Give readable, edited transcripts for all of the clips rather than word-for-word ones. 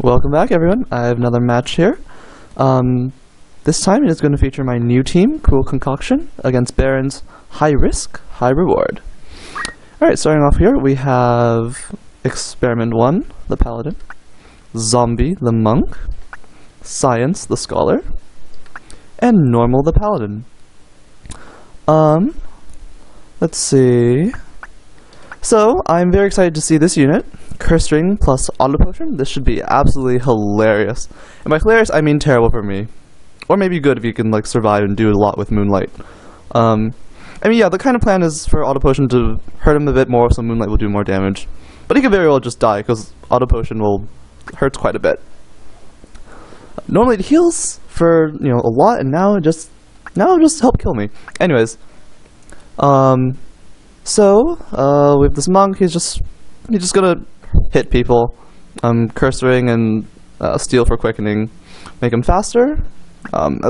Welcome back, everyone. I have another match here. This time it is going to feature my new team, Cool Concoction, against Barren's High Risk, High Reward. Alright, starting off here, we have Experiment 1, the Paladin, Zombie, the Monk, Science, the Scholar, and Normal, the Paladin. Let's see. So, I'm very excited to see this unit. Curse Ring plus Auto Potion. This should be absolutely hilarious. And by hilarious, I mean terrible for me. Or maybe good if you can like survive and do a lot with Moonlight. I mean, yeah, the kind of plan is for Auto Potion to hurt him a bit more, so Moonlight will do more damage. But he could very well just die, because Auto Potion hurts quite a bit. Normally it heals for, a lot, and now it just help kill me. Anyways, so we have this monk. He's just gonna hit people, Curse Ring and Steal for quickening, make them faster.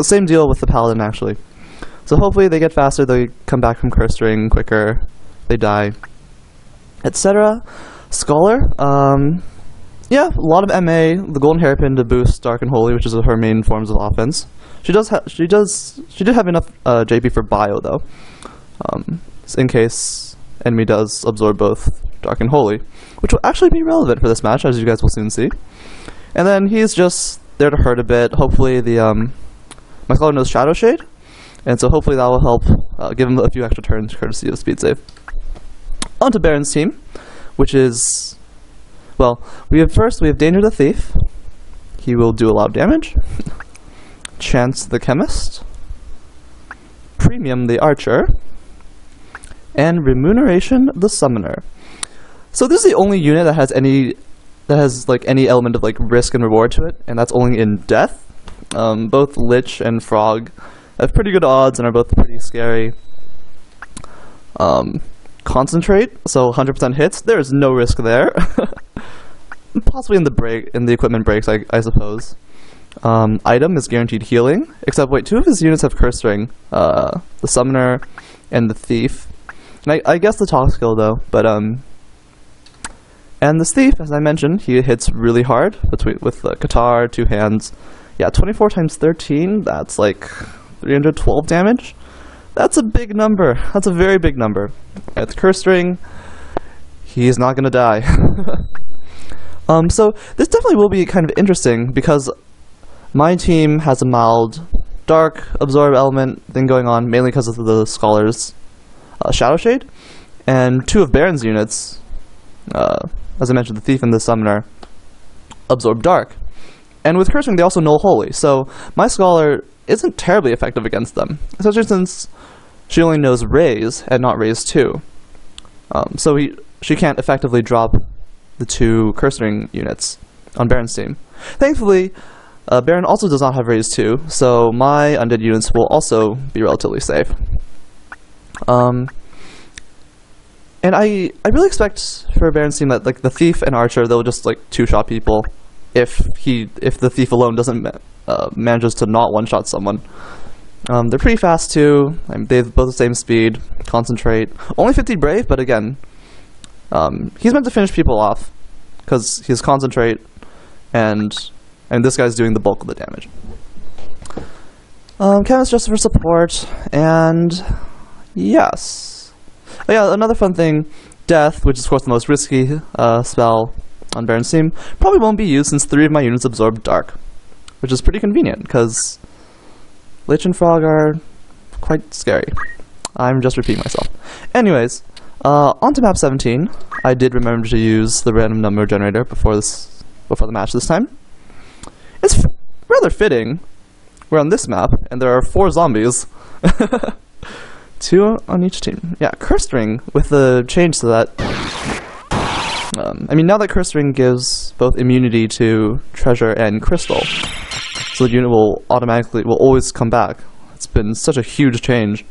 Same deal with the Paladin actually. So hopefully they get faster, they come back from Curse Ring quicker, they die, etc. Scholar, yeah, a lot of MA, the Golden Hairpin to boost Dark and Holy, which is her main forms of offense. She did have enough JP for Bio though, in case enemy does absorb both Dark and Holy, which will actually be relevant for this match, as you guys will soon see. And then he's just there to hurt a bit. Hopefully my Scholar knows Shadow Shade, and so hopefully that will help give him a few extra turns courtesy of speed save. On to Barren's team, which is, well, we have Danger the Thief. He will do a lot of damage. Chance the Chemist, Premium the Archer, and Remuneration the Summoner. So this is the only unit that has any element of risk and reward to it, and that's only in Death. Both Lich and Frog have pretty good odds and are both pretty scary. Concentrate, so 100% hits. There is no risk there. Possibly in the equipment breaks, I suppose. Item is guaranteed healing, except wait, two of his units have Curse Ring, the Summoner and the Thief. And I guess the talk skill though, but and this Thief, as I mentioned, he hits really hard with the Qatar, 2 hands. Yeah, 24 times 13, that's like 312 damage. That's a big number. That's a very big number. At the Curse Ring, he's not gonna die. So this definitely will be kind of interesting because my team has a mild Dark Absorb element thing going on, mainly because of the Scholar's Shadow Shade, and 2 of Barren's units, as I mentioned, the Thief and the Summoner, absorb Dark. And with Curse Ring, they also null Holy, so my Scholar isn't terribly effective against them, especially since she only knows Raise and not Raise 2. So she can't effectively drop the 2 Curse Ring units on Barren's team. Thankfully, Barren also does not have Raise 2, so my undead units will also be relatively safe. And I really expect for Barren's team that the Thief and Archer, they'll just 2-shot people if the Thief alone doesn't manages to not one-shot someone. They're pretty fast too. They have both the same speed. Concentrate. Only 50 Brave, but again, he's meant to finish people off because he's Concentrate, and this guy's doing the bulk of the damage. Chemist just for support, and yes. Oh yeah, another fun thing, Death, which is of course the most risky spell on Barren's team, probably won't be used since 3 of my units absorb Dark, which is pretty convenient, because Lich and Frog are quite scary. I'm just repeating myself. Anyways, on to map 17. I did remember to use the random number generator before the match this time. It's rather fitting. We're on this map, and there are 4 zombies. 2 on each team. Yeah, Curse Ring with the change to that. I mean, now that Curse Ring gives both immunity to Treasure and Crystal, so the unit will always come back. It's been such a huge change.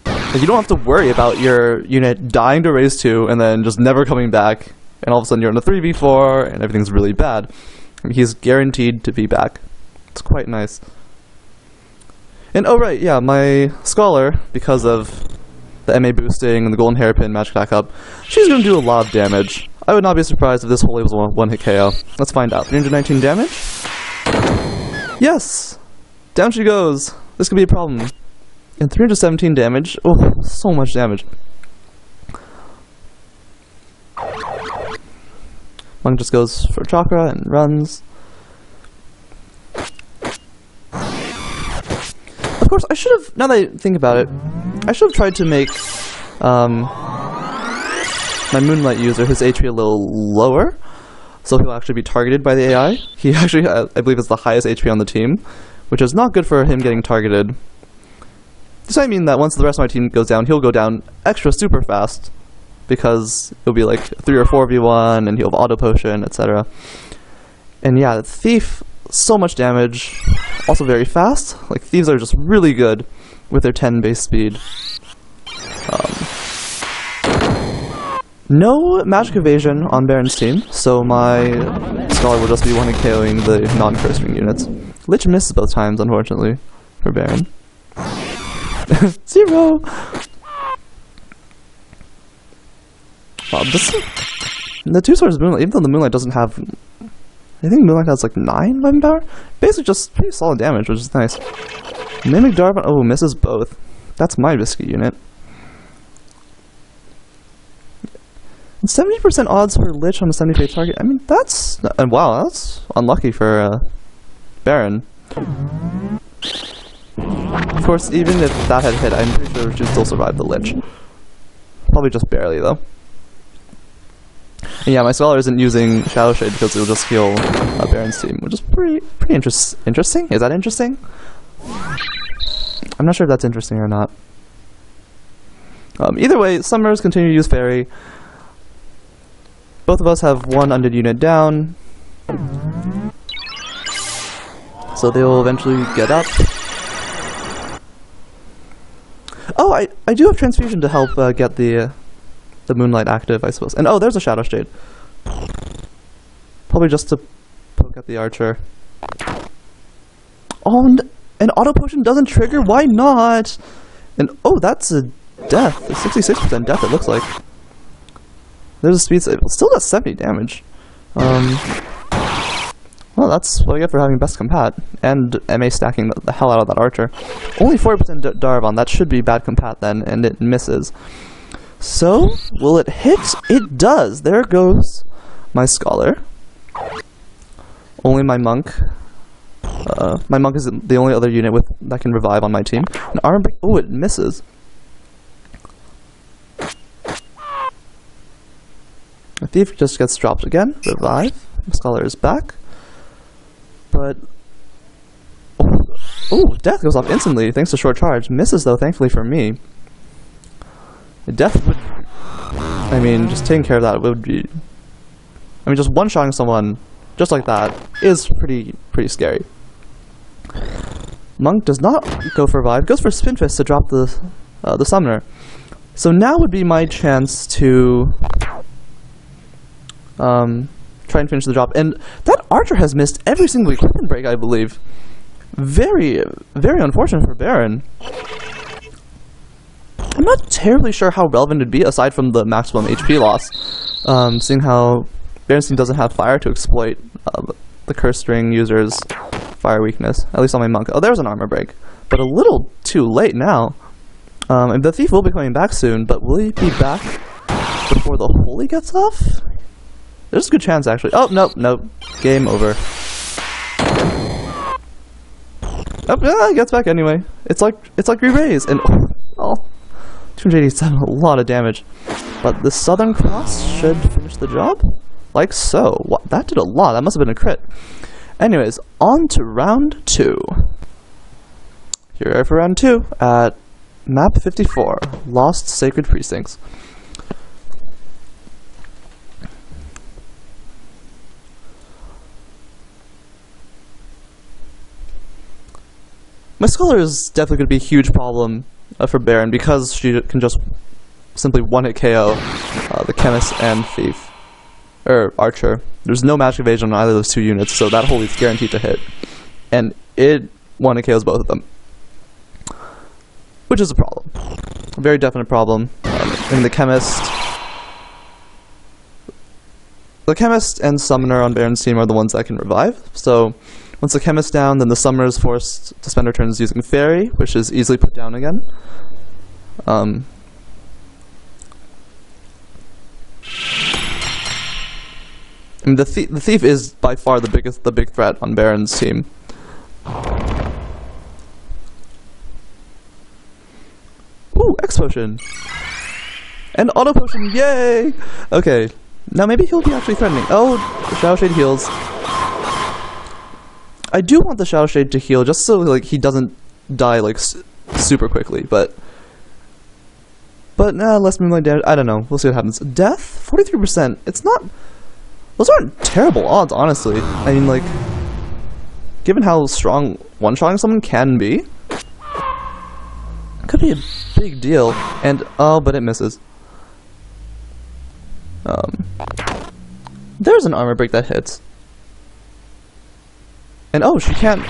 You don't have to worry about your unit dying to Raise 2 and then just never coming back, and all of a sudden you're in a 3v4 and everything's really bad. I mean, he's guaranteed to be back. It's quite nice. And oh right, yeah, my Scholar, because of the MA boosting and the Golden Hairpin magic backup, she's going to do a lot of damage. I would not be surprised if this Holy was a one-hit KO. Let's find out. 319 damage? Yes! Down she goes. This could be a problem. And 317 damage. Oh, so much damage. Monk just goes for chakra and runs. Of course, I should have, now that I think about it, I should have tried to make my Moonlight user, his HP a little lower, so he'll actually be targeted by the AI. He actually, I believe, is the highest HP on the team, which is not good for him getting targeted. Does that mean that once the rest of my team goes down, he'll go down extra super fast, because it'll be like 3 or 4v1, and he'll have auto potion, etc. And yeah, Thief, so much damage, also very fast. Like, Thieves are just really good with their 10 base speed. No magic evasion on Barren's team, so my Scholar will just be one KOing the non-curse ring units. Lich misses both times, unfortunately, for Barren. 0! Wow, the two swords of Moonlight, even though the Moonlight doesn't have, I think Moonlight has like 9 weapon power? Basically just pretty solid damage, which is nice. Mimic Darban, oh, misses both. That's my risky unit. 70% odds for Lich on a 70 target, I mean, that's, wow, that's unlucky for Barren. Of course, even if that had hit, I'm pretty sure she'd still survive the Lich. Probably just barely, though. And yeah, my Scholar isn't using Shadow Shade because it'll just heal Barren's team, which is pretty interesting. Is that interesting? I'm not sure if that's interesting or not. Either way, Summoners continue to use Fairy. Both of us have one undead unit down, so they will eventually get up. Oh, I do have Transfusion to help get the Moonlight active, I suppose. And oh, there's a Shadow Shade. Probably just to poke at the archer. Oh, and Auto Potion doesn't trigger? Why not? And oh, that's a death. A 66% death, it looks like. There's a speed save. It still does 70 damage. Well, that's what I get for having best compat. And MA stacking the hell out of that archer. Only 40% Darvon. That should be bad compat then, and it misses. So, will it hit? It does! There goes my Scholar. Only my Monk. My Monk is the only other unit that can revive on my team. An armor break. Oh, it misses. The Thief just gets dropped again. Revive. My Scholar is back. But... oh, death goes off instantly thanks to short charge. Misses though, thankfully for me. Death would... I mean, just taking care of that would be... I mean, just one-shotting someone just like that is pretty scary. Monk does not go for revive, goes for Spin Fist to drop the Summoner. So now would be my chance to try and finish the drop. And that archer has missed every single equipment break, I believe. Very unfortunate for Barren. I'm not terribly sure how relevant it'd be, aside from the maximum HP loss, seeing how Barren's team doesn't have fire to exploit the Curse Ring user's fire weakness, at least on my Monk. Oh, there's an armor break, but a little too late now. And the Thief will be coming back soon, but will he be back before the Holy gets off? There's a good chance, actually. Oh, nope. Game over. Oh, yeah, he gets back anyway. It's like re-raise, and oh, 287, a lot of damage. But the Southern Cross should finish the job? Like so. What? That did a lot. That must have been a crit. Anyways, on to round 2. Here we are for round 2 at map 54, Lost Sacred Precincts. My Scholar is definitely going to be a huge problem for Barren because she can just simply one-hit KO the Chemist and Thief. Or Archer. There's no magic evasion on either of those two units, so that Holy is guaranteed to hit. And it one-hit KOs both of them. Which is a problem. A very definite problem. I mean, the Chemist the Chemist and Summoner on Barren's team are the ones that can revive. So once the Chemist's down, then the Summoner is forced to spend her turns using Fairy, which is easily put down again. I mean, the Thief is by far the big threat on Barren's team. Ooh, X Potion! And Auto Potion, yay! Okay, now maybe he'll be actually threatening. Oh, the Shadow Shade heals. I do want the Shadow Shade to heal, just so like he doesn't die like super quickly, but less Moonlight damage, I don't know, we'll see what happens. Death? 43%, it's not... Those aren't terrible odds, honestly. I mean, like, given how strong one-shotting someone can be, it could be a big deal. And, oh, but it misses. There's an armor break that hits. And, oh, she can't...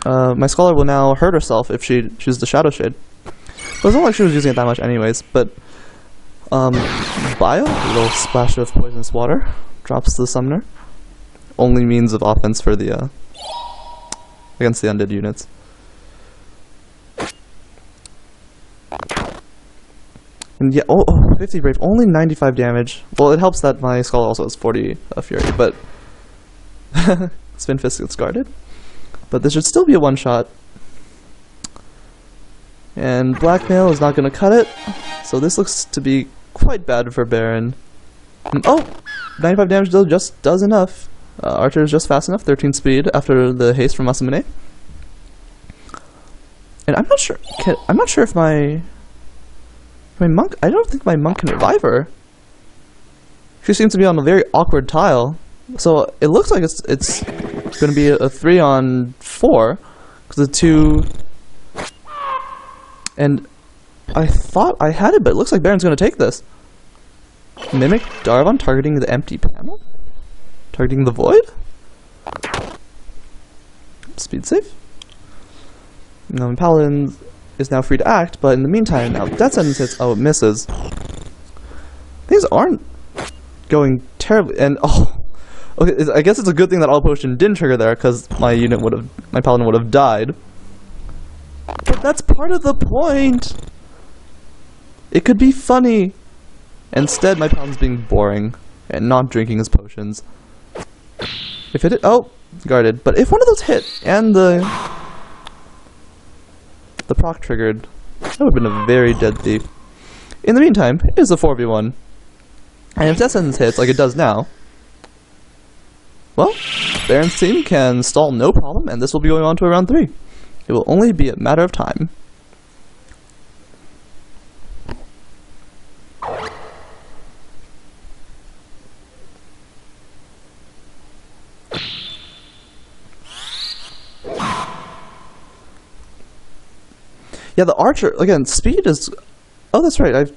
my Scholar will now hurt herself if she chooses the Shadow Shade. Well, it's not like she was using it that much anyways, but... Bio? A little splash of poisonous water. Drops the Summoner. Only means of offense for the, against the undead units. And yeah, 50 Brave, only 95 damage. Well, it helps that my Skull also has 40 Fury, but... Spin Fist gets guarded. But this should still be a one-shot. And Blackmail is not going to cut it, so this looks to be quite bad for Barren. And, oh! 95 damage though just does enough. Archer is just fast enough, 13 speed after the haste from Masamune. And I'm not sure if my monk, I don't think my monk can revive her. She seems to be on a very awkward tile. So it looks like it's going to be a 3-on-4 because the two. And I thought I had it, but it looks like Barren's going to take this. Mimic Darvon targeting the empty panel? Targeting the void? Speed save. Paladin is now free to act, but in the meantime, now Death Sentence hits. Oh, it misses. Things aren't going terribly. And oh, okay. I guess it's a good thing that All Potion didn't trigger there, because my Paladin would have died. But that's part of the point. It could be funny. Instead, my Paladin's being boring and not drinking his potions. If it hit, oh, guarded. But if one of those hit and the proc triggered, that would have been a very dead thief. In the meantime, it is a 4v1. And if Death Sentence hits, like it does now, well, Barren's team can stall no problem, and this will be going on to round 3. It will only be a matter of time. Yeah, the Archer, again, speed is... Oh, that's right,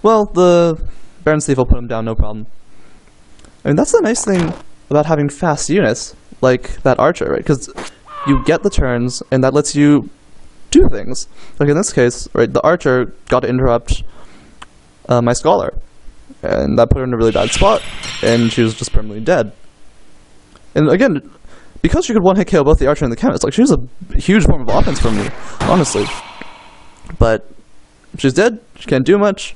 well, the Barren's Thief will put him down, no problem. I mean, that's the nice thing about having fast units, like that Archer, right? Because you get the turns, and that lets you do things. Like in this case, right, the Archer got to interrupt my Scholar, and that put her in a really bad spot, and she was just permanently dead. And again, because she could one-hit KO both the Archer and the Chemist, like, she was a huge form of offense for me, honestly. But she's dead, she can't do much.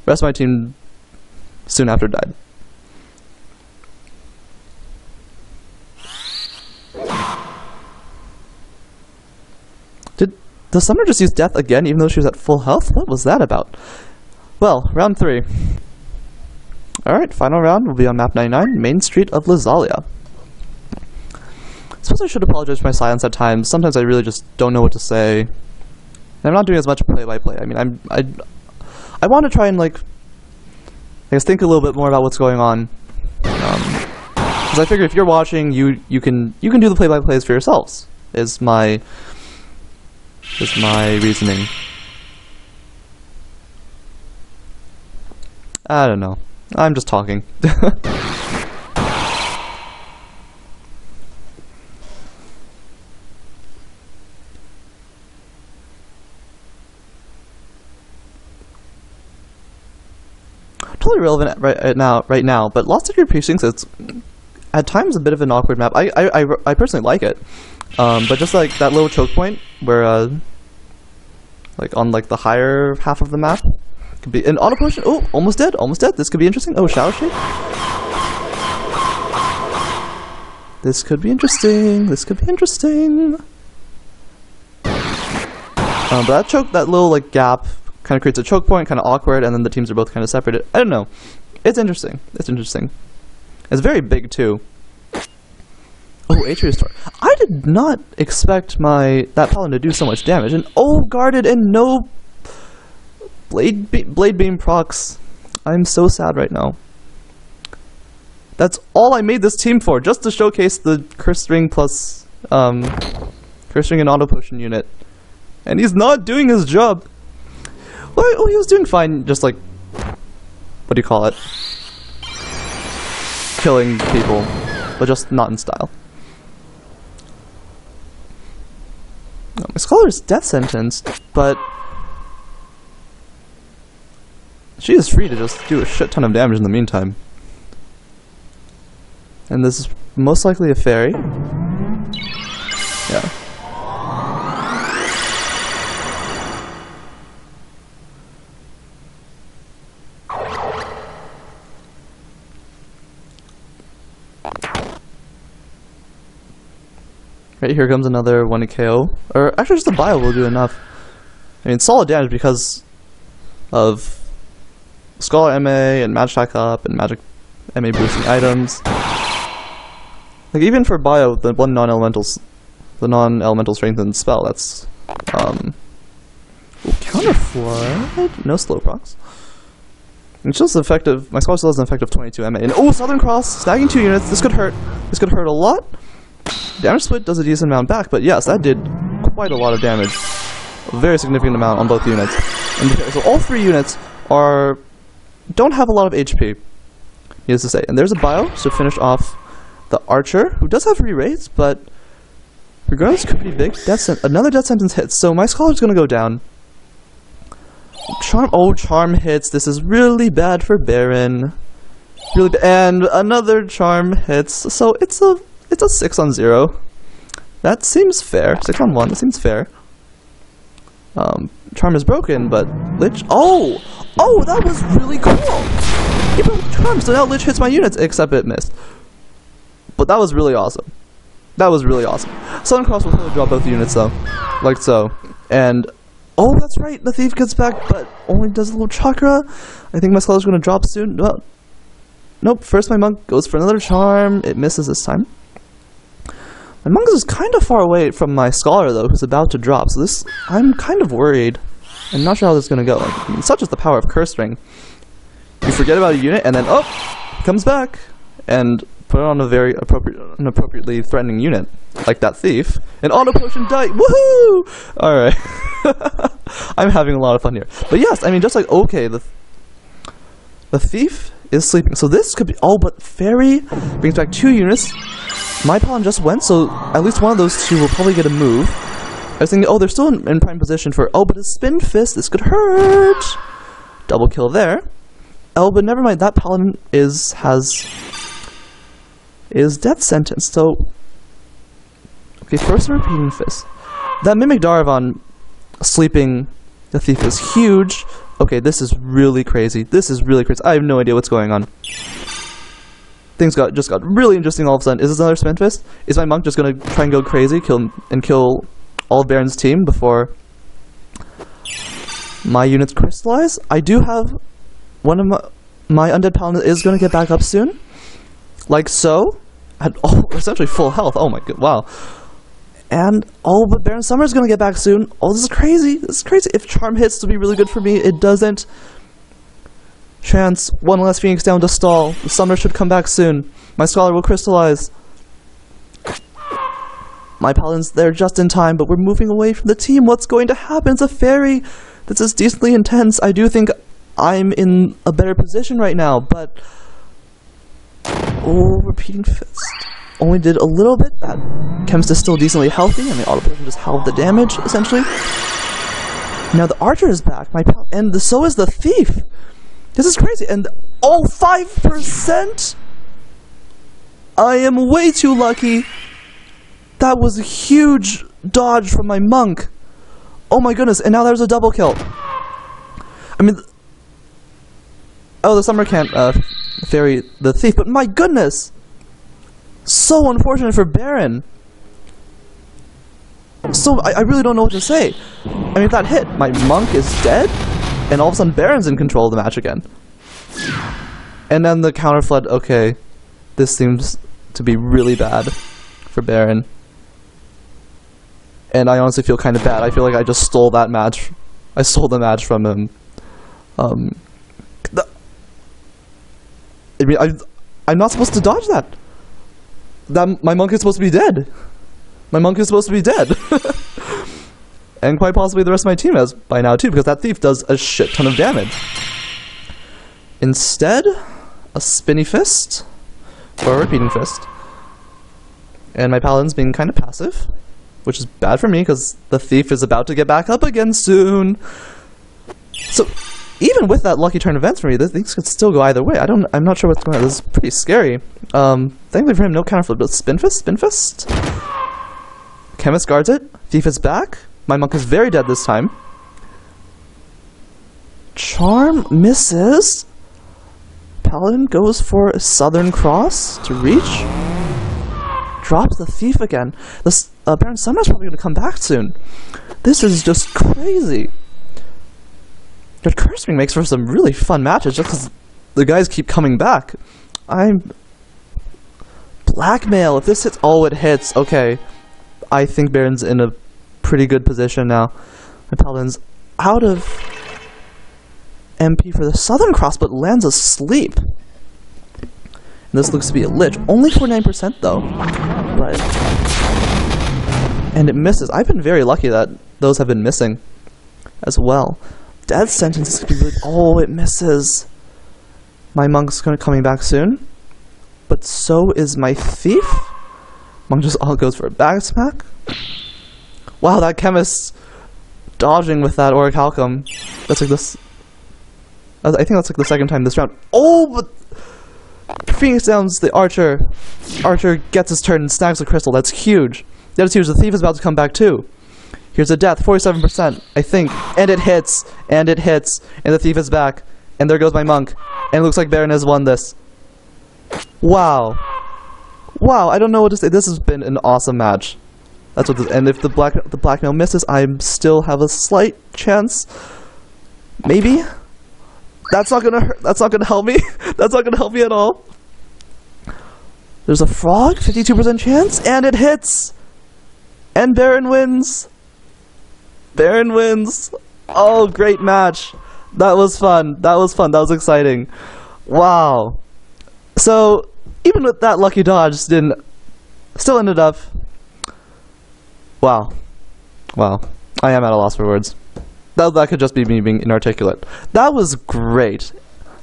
The rest of my team soon after died. Did the Summoner just use Death again, even though she was at full health? What was that about? Well, round 3. Alright, final round will be on map 99, Main Street of Lazalia. I suppose I should apologize for my silence at times. Sometimes I really just don't know what to say. And I'm not doing as much play-by-play. I mean, I want to try and, like, I guess think a little bit more about what's going on. Because I figure if you're watching, you can do the play-by-plays for yourselves. Is my reasoning. I don't know. I'm just talking. Totally probably relevant right now, but Lost Secret Precincts, it's at times a bit of an awkward map. I personally like it, but just like that little choke point where like on like the higher half of the map could be an auto potion. Oh, almost dead, almost dead. This could be interesting. Oh, Shadow Shade. This could be interesting. This could be interesting. But that little like gap kind of creates a choke point, kind of awkward, and then the teams are both kind of separated. I don't know. It's interesting. It's interesting. It's very big too. Oh, HP restore. I did not expect that Paladin to do so much damage, and guarded and no blade beam procs. I'm so sad right now. That's all I made this team for, just to showcase the Curse Ring plus Curse Ring and Auto Potion unit. And he's not doing his job. Well, he was doing fine, just like, what do you call it? Killing people, but just not in style. My Scholar is death sentenced, but she is free to just do a shit ton of damage in the meantime. And this is most likely a fairy. Yeah. Right, here comes another 1 KO. Or actually just a bio will do enough. I mean, solid damage because of Scholar MA and Magic Attack Up and Magic MA boosting items. Like even for bio, the non-elemental strengthened spell, that's Counter Flood? No slow procs. It's just effective. My Scholar still has an effective 22 MA. And Southern Cross, snagging 2 units. This could hurt. This could hurt a lot. Damage split does a decent amount back, but yes, that did quite a lot of damage. A very significant amount on both units. And so all 3 units don't have a lot of HP, needless to say. And there's a bio to finish off the Archer, who does have re-raise, but regardless, could be big. Another death sentence hits, so my Scholar's gonna go down. Charm hits. This is really bad for Barren. And another charm hits, so it's a 6-on-0. That seems fair. 6-on-1, that seems fair. Charm is broken, but Lich... Oh, that was really cool! He broke Charm, so now Lich hits my units, except it missed. But that was really awesome. That was really awesome. Southern Cross will probably drop both units, though. Like so. And... Oh, that's right, the Thief gets back, but only does a little chakra. I think my Scholar's going to drop soon. Well, nope, first my Monk goes for another Charm. It misses this time. My Monk is kind of far away from my Scholar, though, who's about to drop, so this... I'm kind of worried. I'm not sure how this is going to go. I mean, such is the power of Curse Ring. You forget about a unit, and then, it comes back! And put it on a very appropriately threatening unit, like that Thief. And Auto Potion die! Woohoo! Alright. I'm having a lot of fun here. But yes, I mean, just like, okay, the Thief is sleeping. So this could be... Oh, but Fairy brings back 2 units. My Paladin just went, so at least one of those 2 will probably get a move. I was thinking, they're still in prime position for... Oh, but a Spin Fist, this could hurt! Double kill there. Oh, but never mind, that Paladin is death sentenced, so... Okay, first a Repeating Fist. That Mimic Daravan sleeping the Thief is huge. Okay, this is really crazy. This is really crazy. I have no idea what's going on. Things just got really interesting all of a sudden. Is this another Spin Fist? Is my Monk just gonna try and go crazy, kill all of Barren's team before my units crystallize? I do have one of my Undead Paladin is gonna get back up soon. Like so. At essentially full health. Oh my god, wow. And but Barren Summer's gonna get back soon. Oh, this is crazy. This is crazy. If Charm hits to be really good for me, it doesn't. Chance, 1 less Phoenix down to stall. The Summer should come back soon. My Scholar will crystallize. My Paladin's there just in time, but we're moving away from the team. What's going to happen? It's a Fairy. This is decently intense. I do think I'm in a better position right now, but... Oh, Repeating Fist. Only did a little bit. That Chemist is still decently healthy, and the Auto Potion just held the damage, essentially. Now the Archer is back, and so is the Thief. This is crazy, and all 5%? I am way too lucky. That was a huge dodge from my monk. Oh my goodness, and now there's a double kill. I mean, oh, the summoner can't ferry the thief, but my goodness! So unfortunate for Barren. So, I really don't know what to say. I mean, if that hit, my monk is dead, and all of a sudden Barren's in control of the match again. And then the counter flood, okay. This seems to be really bad for Barren. And I honestly feel kind of bad. I feel like I just stole that match. I stole the match from him. I mean, I'm not supposed to dodge that. My monk is supposed to be dead. My monk is supposed to be dead. And quite possibly the rest of my team has by now too, because that thief does a shit ton of damage. Instead, a spinny fist, or a repeating fist. And my paladin's being kind of passive, which is bad for me, because the thief is about to get back up again soon. So, even with that lucky turn events for me, things could still go either way. I'm not sure what's going on. This is pretty scary. Thankfully for him, no counterflip, but spin fist. Chemist guards it. Thief is back. My monk is very dead this time. Charm misses. Paladin goes for a Southern Cross to reach. Drops the thief again. This Baron Summoner's probably going to come back soon. This is just crazy. But Curse Ring makes for some really fun matches just because the guys keep coming back. Blackmail. If this hits, oh, it hits. Okay. I think Baron's in a pretty good position now. My Paladin's out of MP for the Southern Cross, but lands asleep. And this looks to be a Lich. Only 49% though. But... and it misses. I've been very lucky that those have been missing as well. Death Sentence is going to be really... oh, it misses. My monk's coming back soon. But so is my thief. Monk just all goes for a back smack. Wow, that chemist dodging with that orichalcum. That's like this... I think that's like the second time this round. Oh, but Phoenix downs the archer. Archer gets his turn and snags the crystal. That's huge. That is huge. The thief is about to come back too. Here's a death, 47%, I think. And it hits, and it hits, and the thief is back. And there goes my monk. And it looks like Barren has won this. Wow. Wow, I don't know what to say. This has been an awesome match. That's what this, and if the blackmail misses, I still have a slight chance. Maybe? That's not gonna hurt. That's not gonna help me. That's not gonna help me at all. There's a frog, 52% chance, and it hits! And Barren wins! Barren wins! Oh, great match! That was fun. That was fun. That was exciting. Wow. So, even with that lucky dodge, still ended up... wow. Wow. I am at a loss for words. That could just be me being inarticulate. That was great.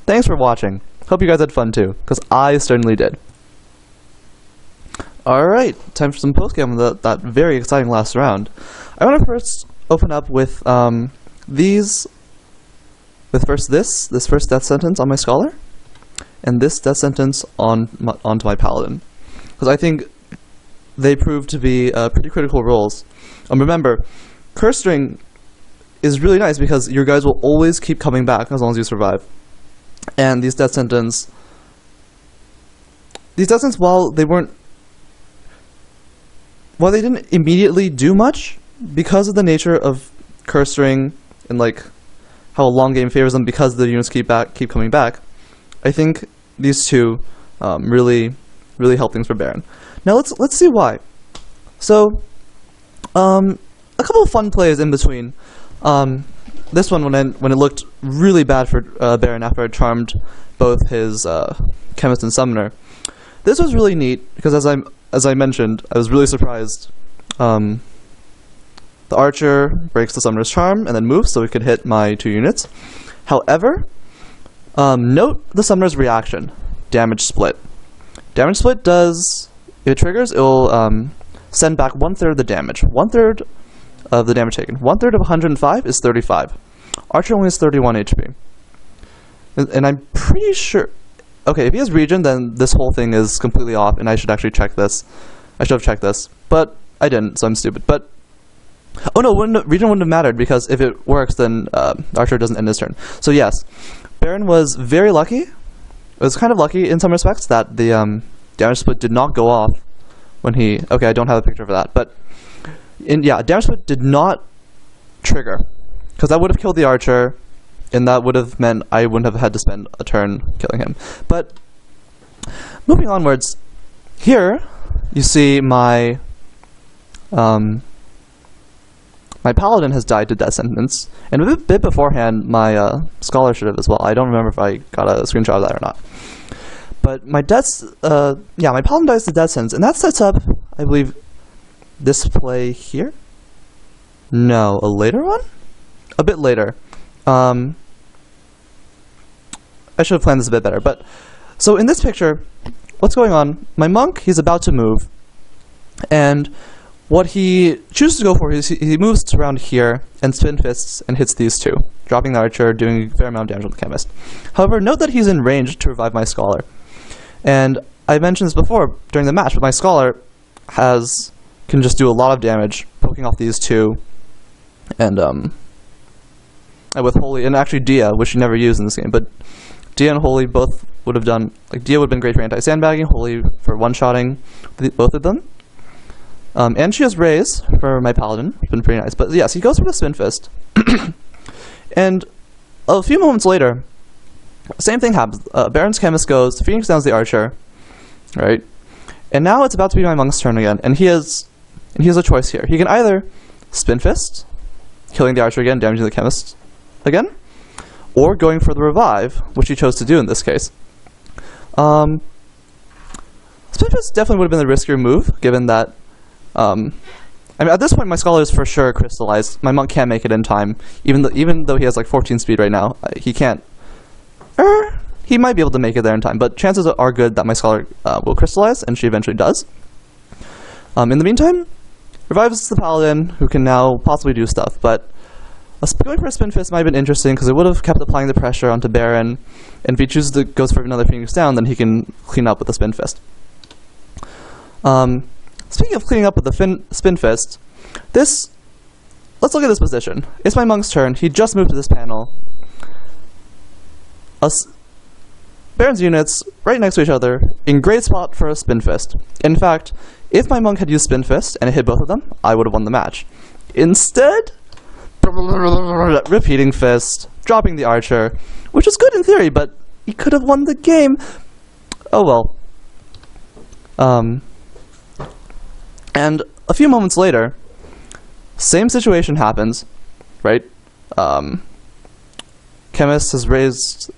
Thanks for watching. Hope you guys had fun too, because I certainly did. Alright, time for some postgame on that very exciting last round. I want to first open up with this first death sentence on my Scholar, and this death sentence onto my Paladin. Because I think they prove to be pretty critical roles. Remember, Curse Ring is really nice because your guys will always keep coming back as long as you survive. And these death sentence, while they didn't immediately do much, because of the nature of Curse Ring and like how a long game favors them because the units keep coming back, I think these two really help things for Barren. Now let's see why. So a couple of fun plays in between. This one when it looked really bad for Barren after I charmed both his Chemist and Summoner. This was really neat because as I mentioned, I was really surprised. The Archer breaks the Summoner's Charm and then moves so it could hit my 2 units. However, note the Summoner's reaction. Damage Split. Damage Split does... if it triggers, it will send back 1/3 of the damage. 1/3 of the damage taken. 1/3 of 105 is 35. Archer only has 31 HP. And I'm pretty sure... Okay, if he has Regen, then this whole thing is completely off, and I should actually check this. I should have checked this, but I didn't, so I'm stupid. But oh no, Regen wouldn't have mattered, because if it works, then Archer doesn't end his turn. So yes, Barren was very lucky. It was kind of lucky in some respects that the damage split did not go off when he... Okay, I don't have a picture for that, but yeah, damage split did not trigger, because that would have killed the Archer, and that would have meant I wouldn't have had to spend a turn killing him. But moving onwards, here you see my my Paladin has died to death sentence, and a bit beforehand my Scholar should have as well. I don't remember if I got a screenshot of that or not. But my my Paladin dies to death sentence, and that sets up, I believe, this play here? No, a later one? A bit later. I should have planned this a bit better, but... So in this picture, what's going on? My monk, he's about to move, and what he chooses to go for is he moves around here and spin fists and hits these two, dropping the Archer, doing a fair amount of damage on the Chemist. However, note that he's in range to revive my Scholar. And I mentioned this before during the match, but my Scholar can just do a lot of damage, poking off these two, and with Holy, and actually Dia, which you never use in this game, but Dia and Holy both would have done, like, Dia would have been great for anti-sandbagging, Holy for one-shotting both of them. And she has Raise for my Paladin, it's been pretty nice. But yes, he goes for the Spin Fist. And a few moments later, same thing happens. Barren's Chemist goes, Phoenix downs the Archer, right? And now it's about to be my monk's turn again, and he has a choice here. He can either Spin Fist, killing the Archer again, damaging the Chemist again, or going for the Revive, which he chose to do in this case. Spin Fist definitely would have been the riskier move, given that I mean, at this point, my Scholar is for sure crystallized. My monk can't make it in time, even though he has like 14 speed right now. He can't. He might be able to make it there in time, but chances are good that my Scholar will crystallize, and she eventually does. In the meantime, revives the Paladin, who can now possibly do stuff. But going for a Spin Fist might have been interesting because it would have kept applying the pressure onto Barren, and if he chooses to go for another Phoenix down, then he can clean up with the Spin Fist. Speaking of cleaning up with the Spin Fist, let's look at this position. It's my monk's turn. He just moved to this panel. Barren's units right next to each other, in great spot for a Spin Fist. In fact, if my monk had used Spin Fist and it hit both of them, I would have won the match. Instead, repeating Fist, dropping the Archer, which was good in theory, but he could have won the game. Oh well. And a few moments later, same situation happens, right? Chemist has raised,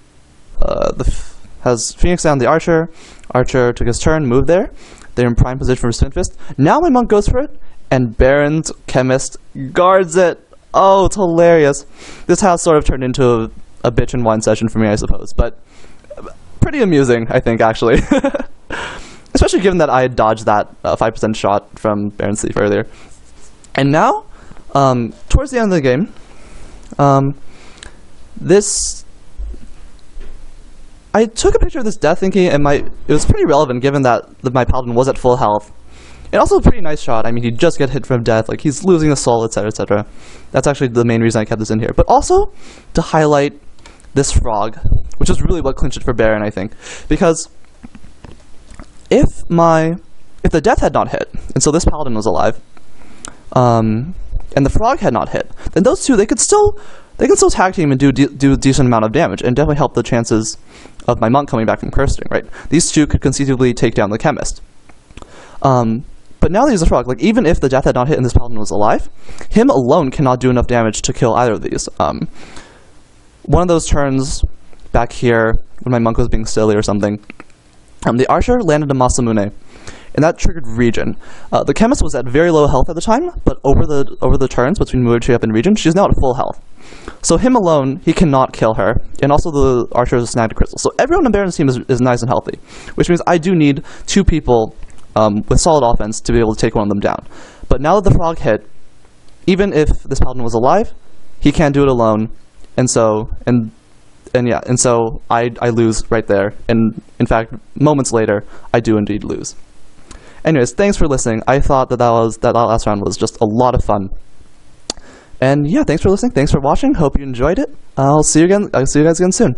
has Phoenix down the Archer. Archer took his turn, moved there. They're in prime position for Spin Fist. Now my monk goes for it, and Barren's Chemist guards it. Oh, it's hilarious. This has sort of turned into a bitch and whine session for me, I suppose, but pretty amusing, I think, actually. Especially given that I had dodged that 5% shot from Barren's Thief earlier. And now, towards the end of the game, I took a picture of this death thinking it was pretty relevant given that my Paladin was at full health. And also a pretty nice shot. I mean, he just get hit from death, like he's losing a soul, etc., etc. That's actually the main reason I kept this in here. But also to highlight this frog, which is really what clinched it for Barren, I think. Because if the death had not hit, and so this Paladin was alive, and the frog had not hit, then those two, they can still tag team and do a decent amount of damage, and definitely help the chances of my monk coming back from cursing, right? These two could conceivably take down the Chemist. But now that he's a frog, like even if the death had not hit and this Paladin was alive, him alone cannot do enough damage to kill either of these. One of those turns back here, when my monk was being silly or something, the Archer landed a Masamune, and that triggered Regen. The Chemist was at very low health at the time, but over the turns between Muichi up and Regen, she's now at full health. So him alone, he cannot kill her, and also the Archer is a snagged crystal. So everyone in Barren's team is nice and healthy, which means I do need two people with solid offense to be able to take one of them down. But now that the frog hit, even if this Paladin was alive, he can't do it alone, and And yeah, and so I lose right there. And in fact, moments later, I do indeed lose. Anyways, thanks for listening. I thought that last round was just a lot of fun. And yeah, thanks for listening. Thanks for watching. Hope you enjoyed it. I'll see you guys again soon.